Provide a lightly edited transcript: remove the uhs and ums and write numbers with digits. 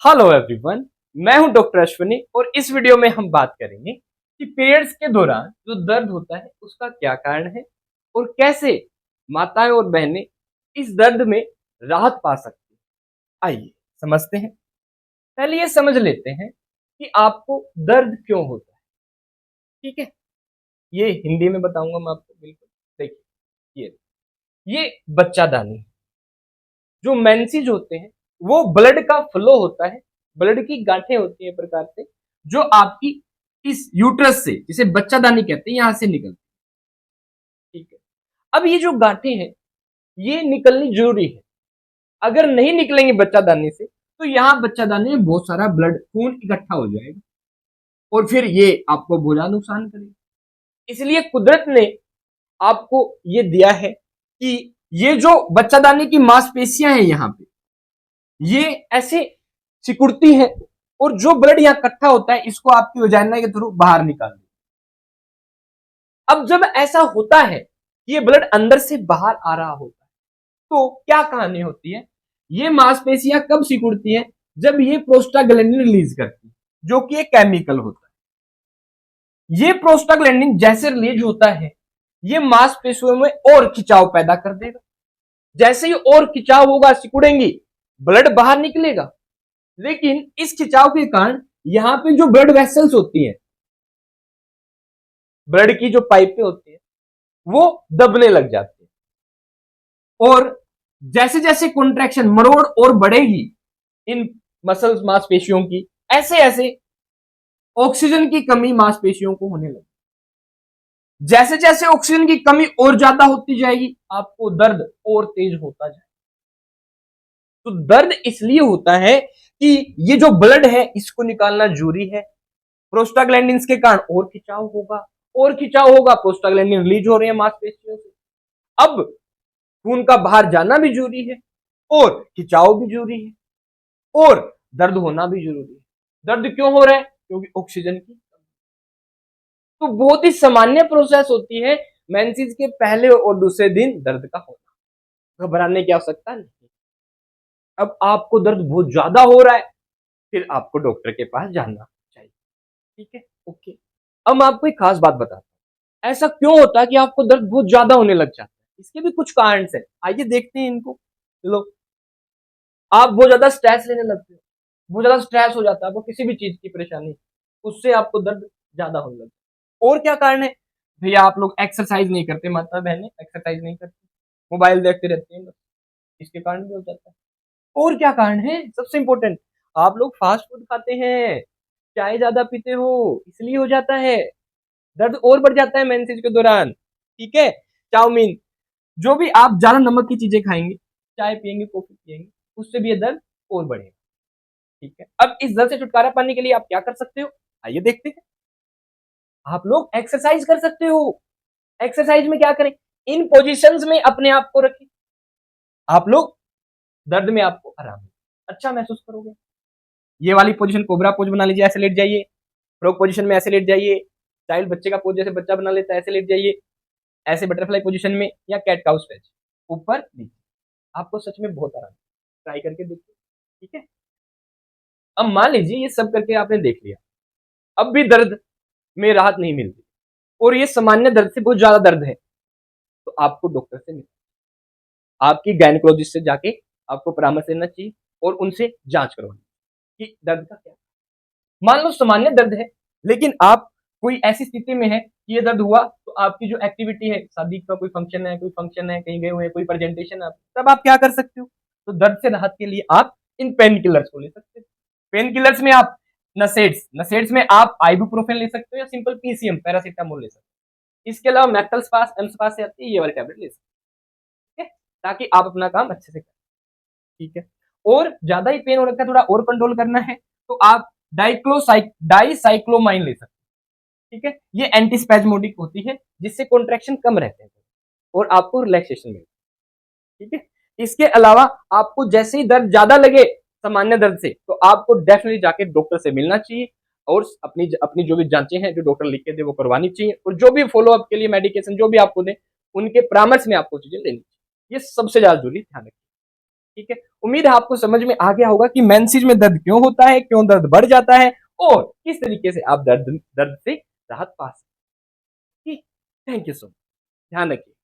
Hello everyone, मैं हूं doctor Ashwini और इस वीडियो में हम बात करेंगे कि पीरियड्स के दौरान जो दर्द होता है उसका क्या कारण है और कैसे माताएं और बहनें इस दर्द में राहत पा सकती हैं। आइए समझते हैं। पहले ये समझ लेते हैं कि आपको दर्द क्यों होता है। ठीक है, ये हिंदी में बताऊंगा मैं आपको। बिल्कुल देखिए, ये बच्चादानी, जो मेंसेस होते हैं वो ब्लड का फ्लो होता है, ब्लड की गांठें होती है प्रकार से, जो आपकी इस यूट्रस से, जिसे बच्चादानी कहते हैं, यहां से निकलती है। ठीक है, अब ये जो गांठें हैं ये निकलनी जरूरी है। अगर नहीं निकलेंगे बच्चादानी से तो यहाँ बच्चादानी में बहुत सारा ब्लड खून इकट्ठा हो जाएगा और फिर ये आपको बुरा नुकसान करेगा। इसलिए कुदरत ने आपको ये दिया है कि ये जो बच्चादानी की मांसपेशियां हैं यहाँ पे, ये ऐसे सिकुड़ती है और जो ब्लड यहाँ इकट्ठा होता है इसको आपकी वजाइना के थ्रू बाहर निकाल दे। अब जब ऐसा होता है कि ये ब्लड अंदर से बाहर आ रहा होता है तो क्या कहानी होती है, ये मांसपेशियां कब सिकुड़ती हैं? जब ये प्रोस्टाग्लैंडिन रिलीज करती है, जो कि एक केमिकल होता है। ये प्रोस्टाग्लैंडिन जैसे रिलीज होता है ये मांसपेशियों में और खिंचाव पैदा कर देगा। जैसे ही और खिंचाव होगा, सिकुड़ेंगी, ब्लड बाहर निकलेगा। लेकिन इस खिंचाव के कारण यहां पे जो ब्लड वेसल्स होती हैं, ब्लड की जो पाइपें होती हैं, वो दबने लग जाती है और जैसे जैसे कॉन्ट्रैक्शन, मरोड़ और बढ़ेगी इन मसल्स, मांसपेशियों की, ऐसे ऐसे ऑक्सीजन की कमी मांसपेशियों को होने लगी। जैसे जैसे ऑक्सीजन की कमी और ज्यादा होती जाएगी आपको दर्द और तेज होता जाएगा। तो दर्द इसलिए होता है कि ये जो ब्लड है इसको निकालना जरूरी है। प्रोस्टाग्लैंडिन के कारण और खिंचाव होगा, और खिंचाव होगा, प्रोस्टाग्लैंडिन रिलीज हो रहे हैं मांसपेशियों से। अब खून का बाहर जाना भी जरूरी है और खिंचाव भी जरूरी है और दर्द होना भी जरूरी है। दर्द क्यों हो रहा है? क्योंकि ऑक्सीजन की। तो बहुत ही सामान्य प्रोसेस होती है मेंसेस के पहले और दूसरे दिन दर्द का होना। घबराने की आवश्यकता नहीं। अब आपको दर्द बहुत ज्यादा हो रहा है, फिर आपको डॉक्टर के पास जाना चाहिए। ठीक है, ओके। अब मैं आपको एक खास बात बताता हूँ, ऐसा क्यों होता है कि आपको दर्द बहुत ज्यादा होने लग जाता है। इसके भी कुछ कारण है, आइए देखते हैं इनको। चलो, आप बहुत ज्यादा स्ट्रेस लेने लगते हो, बहुत ज्यादा स्ट्रेस हो जाता है आपको किसी भी चीज की परेशानी, उससे आपको दर्द ज्यादा होने लगता है। और क्या कारण है? भैया आप लोग एक्सरसाइज नहीं करते, माता बहनें एक्सरसाइज नहीं करती, मोबाइल देखते रहते हैं बस, इसके कारण भी हो जाता है। और क्या कारण है? सबसे इंपॉर्टेंट, आप लोग फास्ट फूड खाते हैं, चाय ज्यादा पीते हो, इसलिए हो जाता है। दर्द और बढ़ जाता है मेंसेस के दौरान। ठीक है, चाउमीन, जो भी आप ज्यादा नमक की चीजें खाएंगे, चाय पियेंगे, कॉफी पियेंगे, उससे भी ये दर्द और बढ़ेगा। ठीक है, अब इस दर्द से छुटकारा पाने के लिए आप क्या कर सकते हो, आइए देखते हैं। आप लोग एक्सरसाइज कर सकते हो। एक्सरसाइज में क्या करें? इन पोजीशंस में अपने आप को रखें। आप लोग दर्द में आपको आराम, अच्छा महसूस करोगे। ये वाली पोजीशन कोबरा पोज बना लीजिए, ऐसे लेट जाइए। फ्रॉग पोजीशन में ऐसे लेट जाइए। चाइल्ड, बच्चे का पोज जैसे बच्चा बना लेता है, ऐसे लेट जाइए। ऐसे बटरफ्लाई पोजीशन में, या कैट काउ स्ट्रेच, ऊपर नीचे। आपको सच में बहुत आराम, ट्राई करके देखिए। ठीक है, अब मान लीजिए ये सब करके आपने देख लिया, अब भी दर्द में राहत नहीं मिलती और ये सामान्य दर्द से बहुत ज्यादा दर्द है, तो आपको डॉक्टर से मिलना, आपकी गायनेकोलॉजिस्ट से जाके आपको परामर्श लेना चाहिए और उनसे जांच करवानी कि दर्द का क्या। मान लो सामान्य दर्द है, लेकिन आप कोई ऐसी स्थिति में है कि ये दर्द हुआ, तो आपकी जो एक्टिविटी है, शादी का कोई फंक्शन है, कहीं गए हुए हैं, कोई प्रेजेंटेशन है, तब आप क्या कर सकते हो? तो दर्द से राहत के लिए आप इन पेन किलर्स को ले सकते हो। पेन किलर्स में आप नसेड्स में आप आइबुप्रोफेन ले सकते हो या सिंपल पीसीएम, पैरासिटामोल ले सकते हो। इसके अलावा मेथल्सपास, एम्सपास से आती है, ये वाली टैबलेट ले सकते हो, ताकि आप अपना काम अच्छे से करें। ठीक है, और ज्यादा ही पेन हो रखा है, थोड़ा और कंट्रोल करना है, तो आप डाइसाइक्लोमाइन ले सकते हैं। ठीक है, ये एंटीस्पैज्मोडिक होती है, जिससे कॉन्ट्रैक्शन कम रहते हैं और आपको रिलैक्सेशन मिलता है। ठीक है, इसके अलावा आपको जैसे ही दर्द ज्यादा लगे सामान्य दर्द से, तो आपको डेफिनेटली जाके डॉक्टर से मिलना चाहिए और अपनी अपनी जो भी जांचें हैं जो डॉक्टर लिख के दे वो करवानी चाहिए, और जो भी फॉलोअप के लिए मेडिकेशन जो भी आपको दे, उनके परामर्श में आपको चीजें लेनी चाहिए। ये सबसे ज्यादा जरूरी, ध्यान रखिए। ठीक है, उम्मीद है आपको समझ में आ गया होगा कि मेंसेज में दर्द क्यों होता है, क्यों दर्द बढ़ जाता है और किस तरीके से आप दर्द से राहत पा सकते हैं। Thank you so much. ध्यान रखिए।